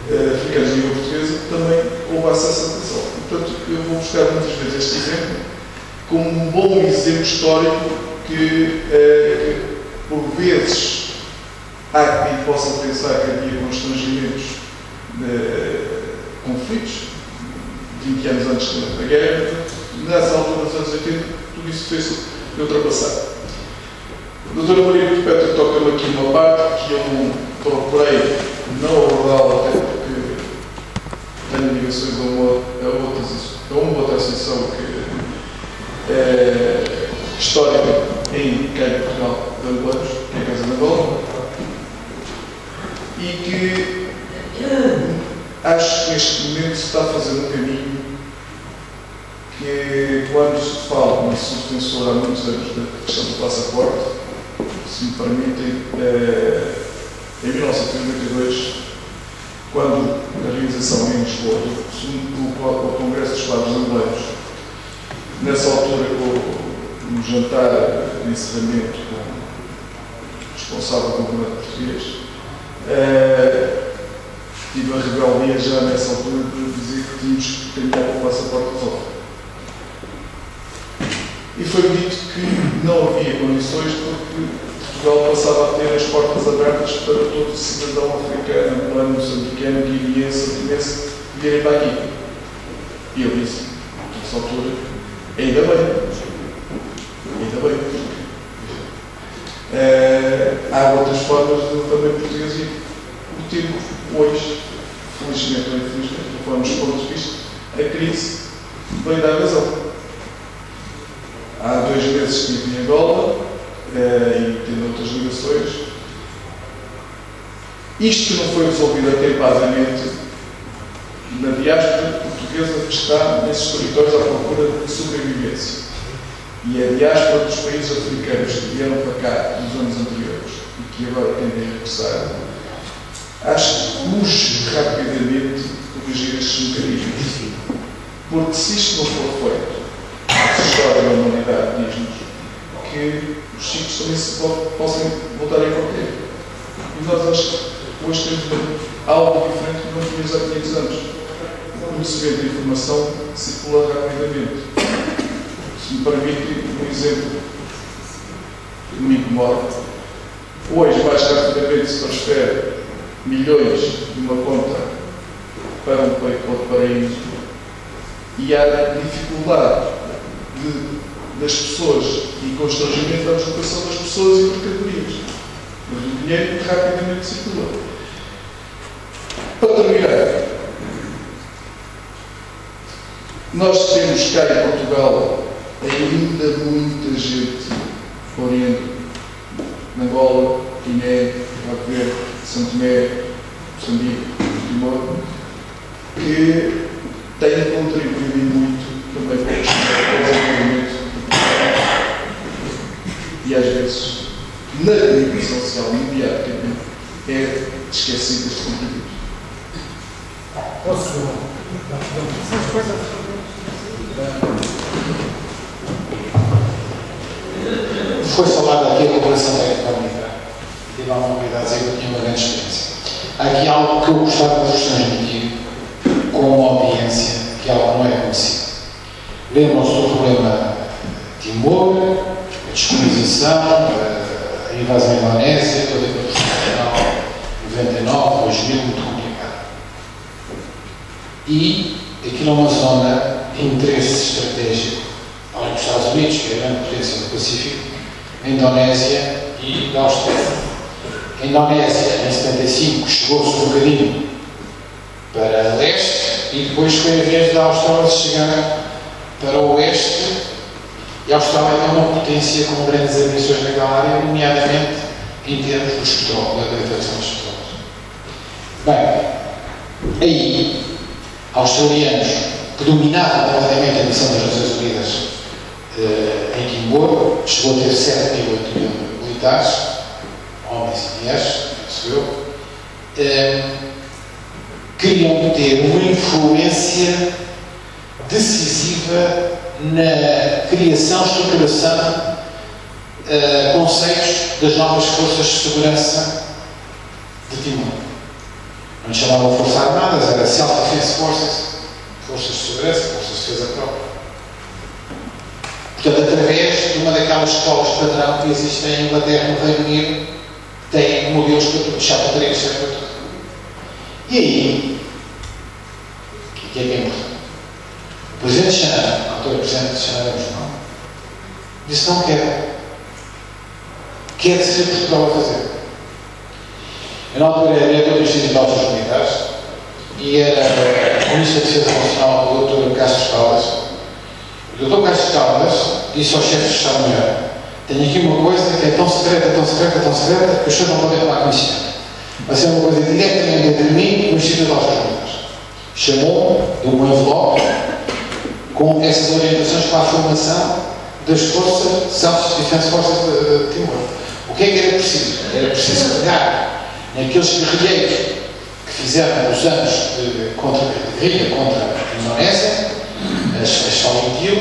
africanos de língua portuguesa, também houve essa atenção. Portanto, eu vou buscar muitas vezes este exemplo como um bom exemplo histórico que, por vezes, há quem possa pensar que havia constrangimentos, conflitos, 20 anos antes da guerra. Nessa altura dos anos 80, tudo isso fez-se ultrapassar. A doutora Maria Perpétua toca-me aqui uma parte que eu procurei não abordá-la, até porque tenho ligações a uma outra associação histórica em Portugal de angolanos, que é a Casa de Angola, e que acho que neste momento se está a fazer um caminho que, quando se fala, como sou defensor há muitos anos da questão do passaporte, se me permitem, em 1992, quando a realização em Lisboa do Congresso dos Padres Angolanos, nessa altura, no jantar de encerramento com o responsável do governo português, tive a rebeldia já nessa altura de dizer que tínhamos que caminhar para o passaporte resolvido. E foi dito que não havia condições porque Portugal passava a ter as portas abertas para todo cidadão africano, angolano, moçambicano, guineense, antinense virem para aqui. E eu disse, nessa altura, ainda bem. Ainda bem. Há outras formas de também português ir. O tempo, hoje, felizmente ou infelizmente, conforme os pontos de vista, a crise veio dar razão. Há 2 meses estive em Angola e tendo outras ligações. Isto não foi resolvido atempadamente na diáspora portuguesa que está nesses territórios à procura de sobrevivência. E a diáspora dos países africanos que vieram para cá nos anos anteriores e que agora tendem a regressar, acho que urge rapidamente corrigir estes mecanismos. Porque se isto não for feito, a história da humanidade diz-nos que os ciclos também se possam voltar a inverter. E nós acho que hoje temos algo diferente do que nós tínhamos há 500 anos. O conhecimento da informação circula rapidamente. Se me permite um exemplo que me incomoda, hoje mais rapidamente se transfere milhões de uma conta para um paraíso e há dificuldade das pessoas e constrangimento da deslocação das pessoas e mercadorias. Mas o dinheiro rapidamente circula. Para terminar, nós temos cá em Portugal ainda muita gente oriente, Angola, Guiné, Cabo Verde, São Tomé, Moçambique, Timor, que têm contribuído muito também para o desenvolvimento e às vezes na comunicação social mediática é esquecido este contributo. Foi falado aqui a cooperação económica. Tive a oportunidade de dizer que eu tinha uma grande experiência. Há aqui algo que eu gostava de vos transmitir com uma audiência que é algo que não é conhecido. Lembram-se do problema de Timor, a descolonização, a invasão indonésia, toda a questão 99, 2000, muito complicado. E aquilo é uma zona de interesse estratégico para os Estados Unidos, que é a grande potência do Pacífico, a Indonésia e da Austrália. A Indonésia, em 75, chegou-se um bocadinho para leste e depois foi a vez da Austrália chegar para o oeste, e a Austrália é uma potência com grandes ambições naquela área, nomeadamente em termos dos petróleos, da extração dos petróleos. Bem, aí, australianos que dominavam completamente a missão das Nações Unidas em Timor, chegou a ter 7 mil, 8 mil militares, homens e mulheres, penso eu, queriam ter uma influência decisiva na criação, estruturação, conceitos das novas forças de segurança de Timor. Não chamavam Forças Armadas, era Self-Defense Forces, forças de segurança, forças de defesa própria. Portanto, através de uma daquelas escolas padrão que existem em Inglaterra, no Reino Unido, tem modelos para tudo, chapateiros, para tudo. E aí, o que é importante? O Presidente Xanana, a altura Presidente Xanana disse não quer que seja Portugal a fazer. Eu, na altura, era diretor do Instituto de Altos Militares e era o Ministro da Defesa Nacional, o Dr. Castro Caldas. O Dr. Castro Caldas disse ao chefe de Estado-Maior: tenho aqui uma coisa que é tão secreta, tão secreta, tão secreta, que os senhores não podem tomar conhecimento. Vai ser uma coisa diretamente entre mim e o Instituto de Altos Militares. Chamou-me de um envelope com essas orientações para a formação das forças, Self-Defense Forces de Timor. O que é que era preciso? Era preciso pegar naqueles guerrilheiros que fizeram os anos de guerrilha contra a Indonésia, as Falintil,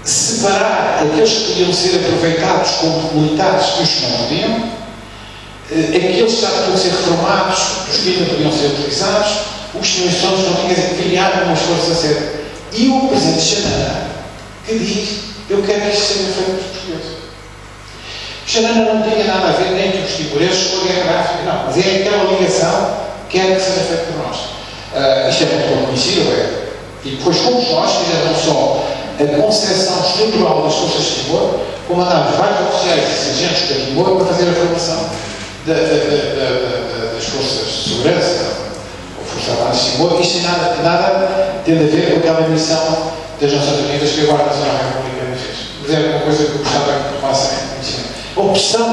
separar aqueles que podiam ser aproveitados como militares e os que não podiam, aqueles que já podiam ser reformados, os que ainda podiam ser utilizados, os que não tinham criado umas forças a sério. E o Presidente Xanana, que diz: eu quero que isto seja feito pelos portugueses. Xanana não tinha nada a ver nem com os timoreses com a guerra da África, não, mas é aquela ligação que quer que seja feito por nós. Isto é muito bem conhecido, e depois fomos nós que fizemos não só a concepção estrutural das forças de Timor, como mandámos vários oficiais e sargentos para Timor para fazer a formação das forças de segurança, ou forças armadas de Timor. Isto tem nada tem a ver com aquela missão das Nações Unidas que a Guarda Nacional Republicana fez. Mas era uma coisa que eu gostava que tomassem conhecimento. A opção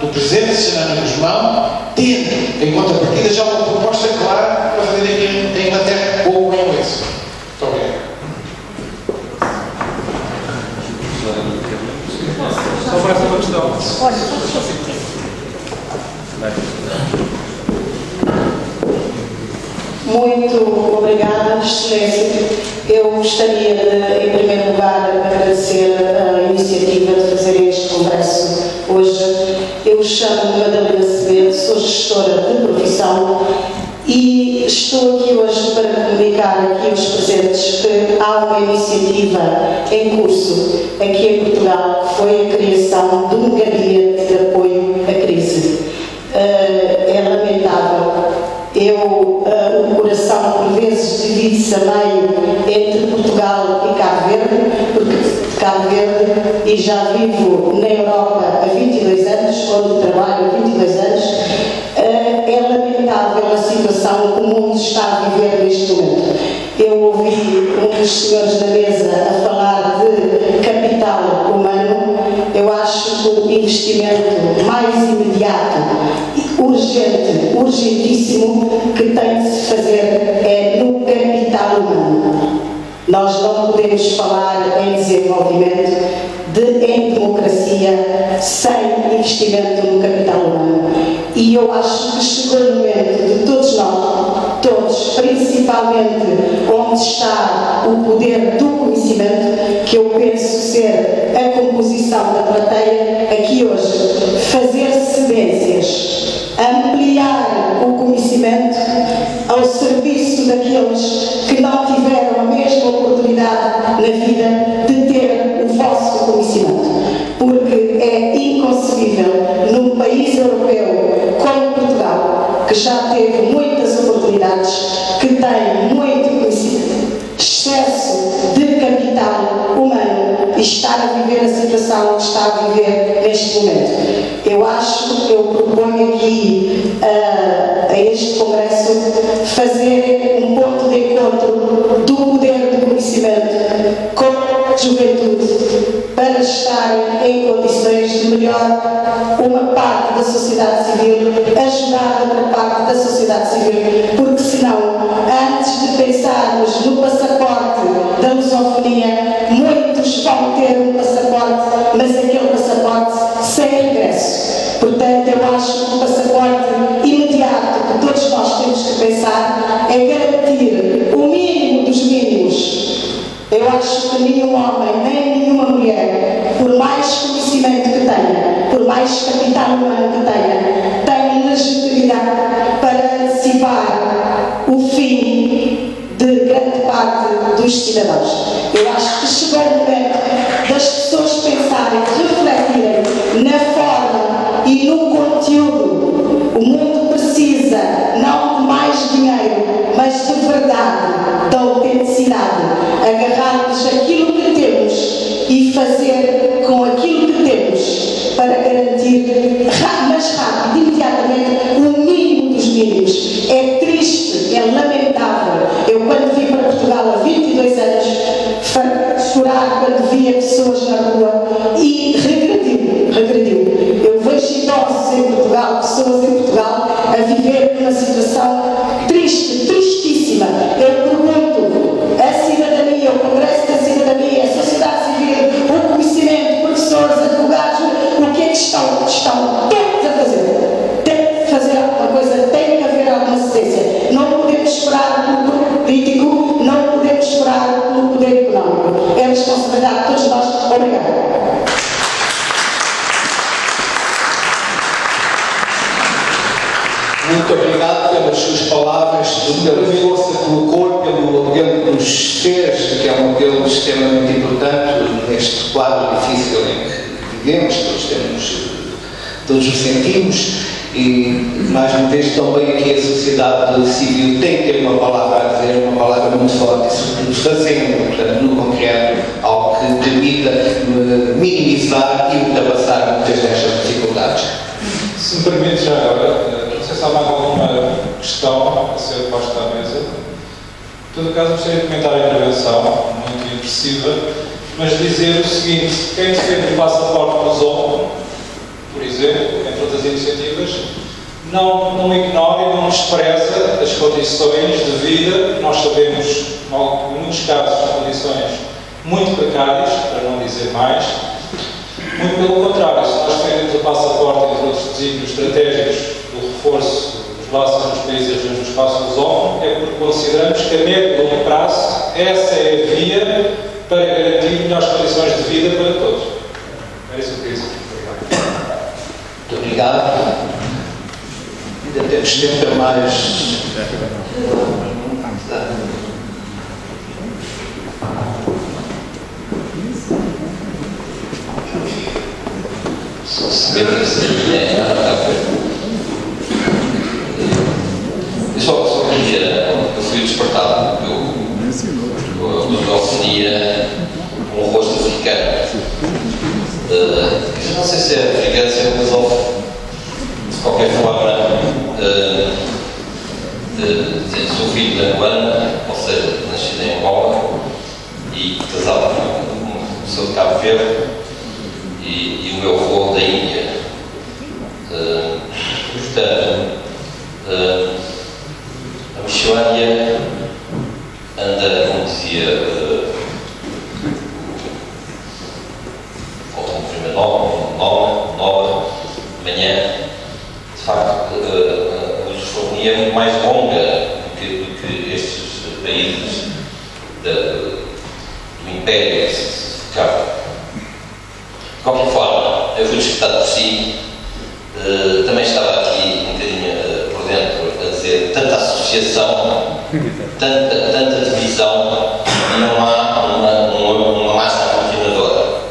do Presidente Xanana Guzmão, tendo em contrapartida já uma proposta clara para fazer aqui em Inglaterra ou em Wales. Muito obrigado. Só mais uma questão. Muito obrigada, Excelência. Eu gostaria de, em primeiro lugar, agradecer a iniciativa de fazer este congresso hoje. Eu chamo-me Madalena Acevedo, sou gestora de profissão e estou aqui hoje para comunicar aqui aos presentes que há uma iniciativa em curso aqui em Portugal, que foi a criação de um gabinete de apoio à crise. É lamentável vezes divide-se a meio entre Portugal e Cabo Verde, porque de Cabo Verde, e já vivo na Europa há 22 anos, onde trabalho há 22 anos, é lamentável a situação que o mundo está a viver neste momento. Eu ouvi um dos senhores da mesa a falar de capital humano. Eu acho que o investimento mais imediato, urgente, urgentíssimo, que tem de se fazer é no capital humano. Nós não podemos falar em desenvolvimento, em democracia, sem investimento no capital humano. E eu acho que chegou o momento de todos nós, todos, principalmente onde está o poder do conhecimento, que eu penso ser a composição da plateia, aqui hoje, fazer cedências, ampliar o conhecimento ao serviço daqueles que não tiveram a mesma oportunidade na vida de ter o vosso conhecimento. Porque é inconcebível num país europeu como Portugal, que já teve muitas oportunidades, que tem muito conhecimento, excesso de capital humano, e estar a viver a situação que está a viver neste momento. Eu proponho aqui a este Congresso fazer um ponto de encontro do poder do conhecimento com a juventude, para estar em condições de melhor uma parte da sociedade civil, ajudar outra parte da sociedade civil, porque senão, antes de pensarmos no passaporte da lusofonia, muitos vão ter um passaporte, mas aquele passaporte sem regresso. Portanto, eu acho que o passaporte imediato que todos nós temos que pensar é garantir o mínimo dos mínimos. Eu acho que nenhum homem, nem nenhuma mulher, por mais conhecimento que tenha, por mais capital humano que tenha, tem legitimidade para antecipar o fim de grande parte dos cidadãos. Eu acho que chegou o momento das pessoas pensarem, refletirem na forma e no conteúdo. O mundo precisa não de mais dinheiro, mas de verdade, da autenticidade. Agarrarmos aquilo que temos e fazer com aquilo que temos para garantir mais rápido, imediatamente, o mínimo dos mínimos. É triste, é lamentável. Eu, quando vim para Portugal há 22 anos, chorar quando via pessoas na rua, e regrediu. Eu vejo idosos em Portugal, pessoas em Portugal, a viver numa situação triste, tristíssima. Eu pergunto, a cidadania, o Congresso da Cidadania, a sociedade civil, o conhecimento, professores, advogados, o que é que estão todos a fazer? Tem que fazer alguma coisa, tem que haver alguma cedência. Não podemos esperar pelo poder político, não podemos esperar pelo poder económico. É a responsabilidade de todos nós. Obrigada. Muito obrigado pelas suas palavras, pela força que colocou, pelo apelo dos seres, que é um apelo extremamente importante neste quadro difícil em que vivemos, todos o sentimos, e mais uma vez também aqui a sociedade civil tem que ter uma palavra a dizer, uma palavra muito forte, e sobretudo fazendo, portanto, no concreto, algo que permita minimizar e ultrapassar muitas destas dificuldades. Se me permite já agora, não sei se há mais alguma questão a ser posta à mesa. Em todo caso, gostaria de comentar a intervenção, muito impressiva, mas dizer o seguinte: quem defende o passaporte do ZON, por exemplo, entre outras iniciativas, não ignora e não despreza as condições de vida que nós sabemos, em muitos casos, condições muito precárias, para não dizer mais. Muito pelo contrário, se nós defendemos o passaporte, entre outros desígnios estratégicos, do reforço dos laços entre os países e regiões do espaço lusófono, é porque consideramos que a médio e longo prazo essa é a via para garantir melhores condições de vida para todos. É isso que eu queria dizer. Muito obrigado. Ainda temos tempo para mais. Eu só queria despertar não sei se é arrogância, mas de qualquer forma, sou filho de angolana, ou seja, nascido em Angola e casado com uma pessoa de Cabo Verde e o meu avô da Índia. Portanto, a Mexilândia anda, como dizia o primeiro nova, de manhã, de facto, a lusofonia é muito mais longa do que estes países do Império que se focavam. De qualquer forma, eu fui despertado por si. Também estava aqui um bocadinho por dentro a dizer tanta associação, tanta divisão, e não há uma massa aglutinadora.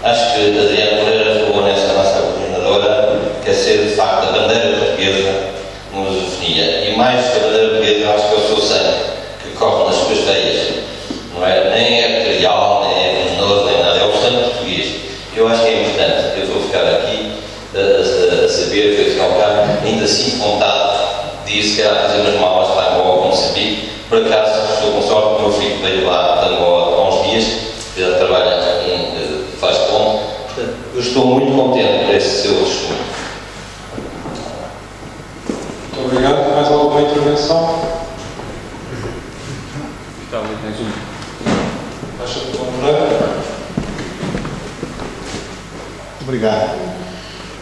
Acho que Adriano Moreira falou nessa massa aglutinadora, quer ser de facto a bandeira portuguesa na lusofonia. E mais que a bandeira portuguesa, acho que é o seu sangue que corre nas suas veias. Não é? Nem é arterial, nem é venenoso, nem nada, é o sangue português. Eu acho que é importante, eu vou ficar aqui a saber que eu ainda sinto vontade de ir se calhar fazer umas malas para Angola, como Moçambique. Por acaso, estou com sorte, o meu filho veio lá de Angola há uns dias, já trabalha faz ponto. Portanto, eu estou muito contente por esse seu testemunho. Muito obrigado. Mais alguma intervenção? Está muito mais um. Acha que vou Moreira? Obrigado.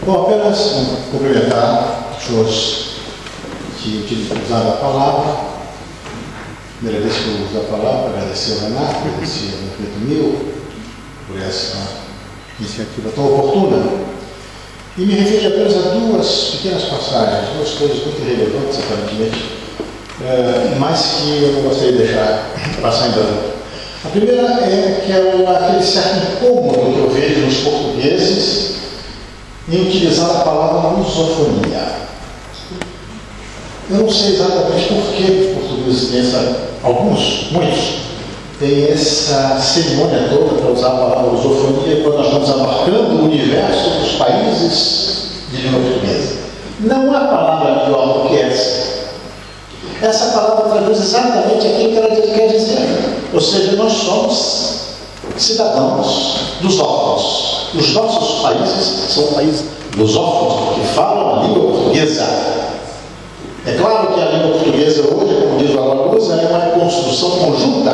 Bom, apenas cumprimentar as pessoas que usaram a palavra. Primeira vez que eu uso a palavra, agradecer ao Renato, agradecer ao Movimento Mil por essa iniciativa tão oportuna. E me referi apenas a duas pequenas passagens, duas coisas muito relevantes, aparentemente, mas que eu não gostaria de deixar passar em branco. A primeira é que aquele certo incômodo que eu vejo nos portugueses em utilizar a palavra lusofonia. Eu não sei exatamente por que os portugueses têm muitos, têm essa cerimônia toda para usar a palavra lusofonia quando nós estamos abarcando o universo dos países de língua portuguesa. Não há palavra pior do que essa. Essa palavra traduz exatamente aquilo que ela quer dizer. Ou seja, nós somos cidadãos lusófonos. Os nossos países são países lusófonos, que falam a língua portuguesa. É claro que a língua portuguesa hoje, como diz o Alagoas, é uma construção conjunta.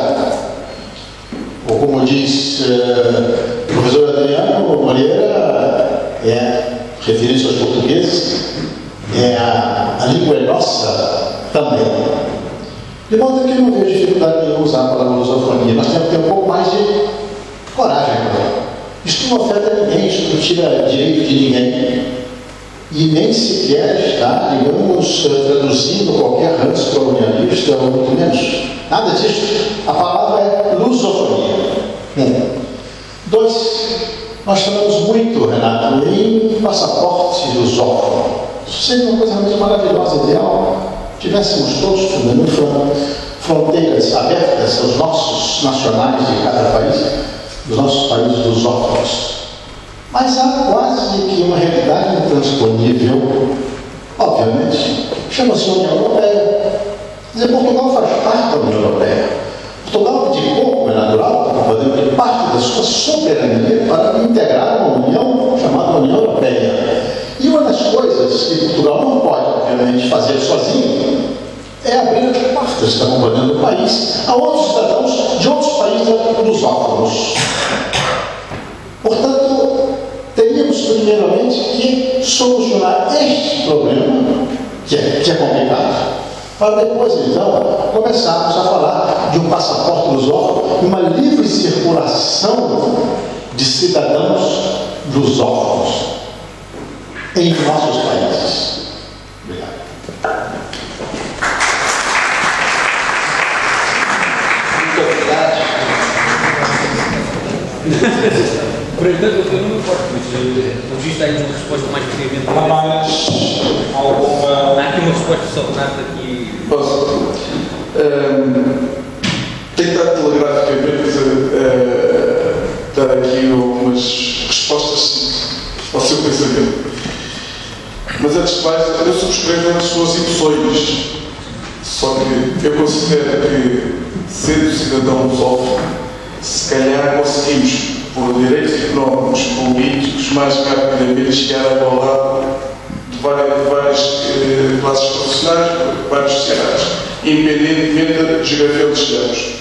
Ou como diz o professor Adriano Moreira, referindo-se aos portugueses, a língua é nossa também. De modo que eu não vejo dificuldade em usar a palavra lusofonia. Nós temos que ter um pouco mais de coragem. Isto não afeta ninguém, isto não tira direito de ninguém. E nem sequer está, digamos, traduzindo qualquer ranço colonialista, ou muito menos. Nada disso. A palavra é lusofonia. 2. Nós falamos muito, Renato, em passaporte lusófono. Isso seria uma coisa muito maravilhosa, ideal. Tivéssemos todos fronteiras abertas aos nossos nacionais de cada país, dos nossos países lusófonos. Mas há quase que uma realidade intransponível, obviamente, chama-se União Europeia. Quer dizer, Portugal faz parte da União Europeia. Portugal, de pouco, é natural, podemos parte da sua soberania para integrar uma união chamada União Europeia. E uma das coisas que Portugal não pode, obviamente, fazer sozinho é abrir as portas que estão componendo o país a outros cidadãos de outros países lusófonos. Portanto, teríamos primeiramente que solucionar este problema, que é complicado, para depois, então, começarmos a falar de um passaporte lusófono e uma livre circulação de cidadãos lusófonos em nossos países. Obrigado. Muito obrigado. Por entanto, eu não importo, mas o juiz está aí uma resposta mais previamente. Há mais alguma... Há aqui uma resposta só Renato aqui. Posso? Tentar telegraficamente dar aqui algumas respostas ao seu pensamento. Mas antes de mais, eu subscrevo as suas emoções. Só que eu considero que, sendo cidadão lusófono, se calhar conseguimos, por direitos económicos, políticos, mais rapidamente chegar à igualdade de várias classes profissionais, de várias sociedades, independentemente da geografia onde estamos.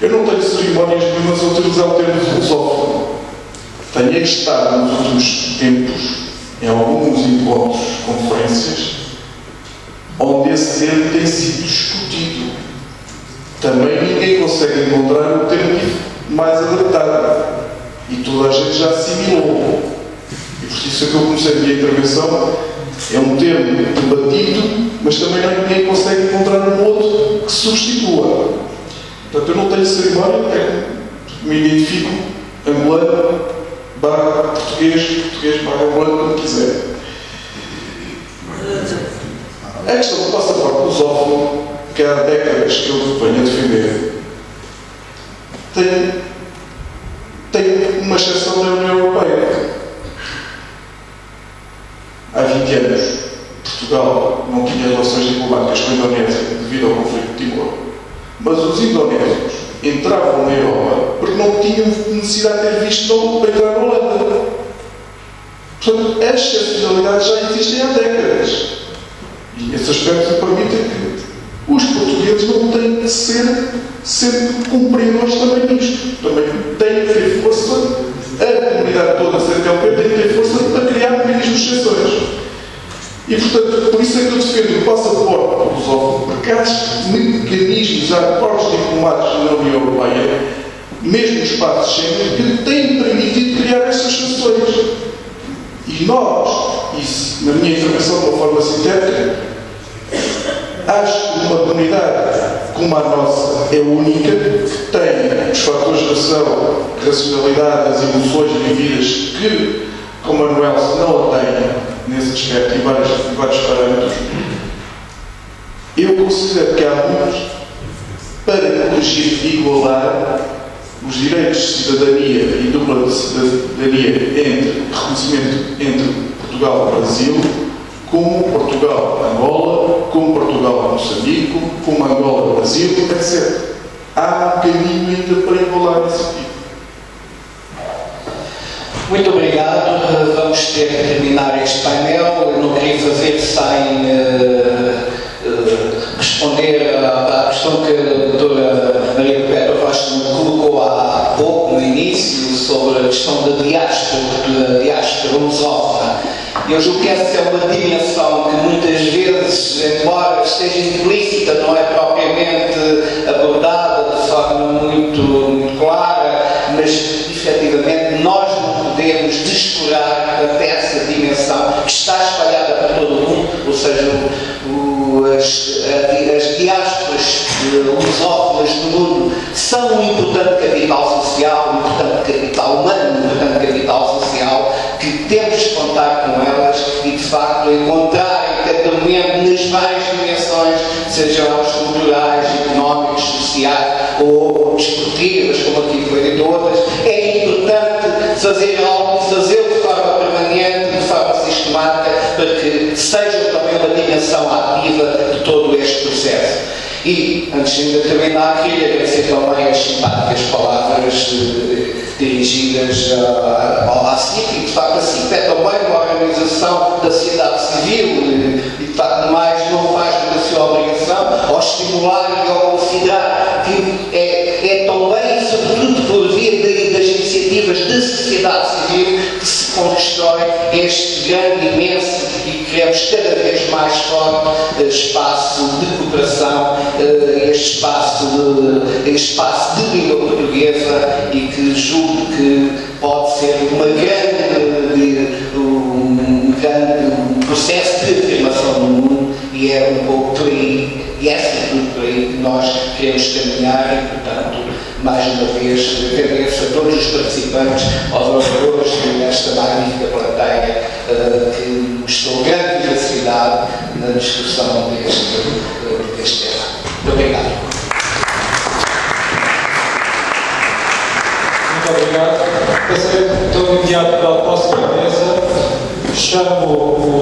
Eu não tenho cerimónias nenhumas a utilizar o termo lusófono. Tenho estado nos últimos tempos em alguns encontros, conferências, onde esse termo tem sido discutido. Também ninguém consegue encontrar o termo mais adaptado. E toda a gente já assimilou. E por isso é que eu comecei a minha intervenção. É um termo debatido, mas também ninguém consegue encontrar um outro que substitua. Portanto, eu não tenho cerimónia, me identifico angolano, português, angolano, como quiser. A questão do passaporte lusófono, que há décadas que eu venho a defender, tem uma exceção da União Europeia. Há 20 anos, Portugal não tinha relações diplomáticas com a Indonésia devido ao conflito de Timor. Mas os indonésios entravam na Europa porque não tinham necessidade de ter visto para entrar na Holanda. Portanto, as excepcionalidades já existem há décadas. E esse aspecto permite que os portugueses não têm que ser sempre cumpridores também nisto. Também têm que ter força, a comunidade toda CTLP tem que ter força para criar mecanismos de exceções. E, portanto, por isso é que eu defendo o passaporte lusófono, porque há mecanismos, há acordos diplomáticos na União Europeia, mesmo os espaços Schengen, que têm permitido criar essas exceções. E nós, isso, na minha intervenção de uma forma sintética, acho que uma comunidade como a nossa é única, que tem os fatores de racionalidade, as emoções vividas que, como a Manuel não a tem nesse aspecto e vários parâmetros. Eu considero que há muitos para corrigir e igualar os direitos de cidadania e dupla de cidadania entre reconhecimento entre Portugal e Brasil, como Portugal-Angola, como Portugal-Moçambique, como Angola-Brasil, etc. Há um caminho ainda para igualar esse tipo. Muito obrigado. Vamos ter que terminar este painel. Eu não queria fazer sem responder à questão que a doutora Maria Perpétua Rocha me colocou há pouco, no início, sobre a questão da diáspora lusófona. Eu julgo que essa é uma dimensão que muitas vezes, embora esteja implícita, não é propriamente abordada de forma muito clara, mas efetivamente nós não podemos descurar até essa dimensão que está espalhada para todo o mundo, ou seja, as diásporas lusófonas do mundo são um importante capital social, um importante capital humano, um importante capital social, que temos de contar com elas e, de facto, encontrar em cada momento nas várias dimensões, sejam elas culturais, económicas, sociais ou desportivas, como aqui foi dito outras, é importante fazer algo, fazê-lo de forma permanente, de forma sistemática, para que seja também uma dimensão ativa de todo este processo. E, antes de terminar, queria agradecer também as simpáticas palavras dirigidas à CIP, e de facto a CIP é também uma organização da sociedade civil e de facto mais não faz do que a sua obrigação ao estimular e ao considerar que é também, sobretudo por via das iniciativas da sociedade civil, que se constrói este grande, imenso e criamos cada vez mais forte espaço de cooperação, este espaço de língua portuguesa, e que julgo que pode ser um processo de afirmação no mundo, e é um pouco por aí, e é sobretudo por aí que nós queremos caminhar. E, portanto, mais uma vez, agradeço a todos os participantes, aos oradores desta magnífica plateia que mostrou grande vivacidade na discussão deste tema. Muito obrigado. Muito obrigado. Passarei então imediato para a próxima mesa. Chamo o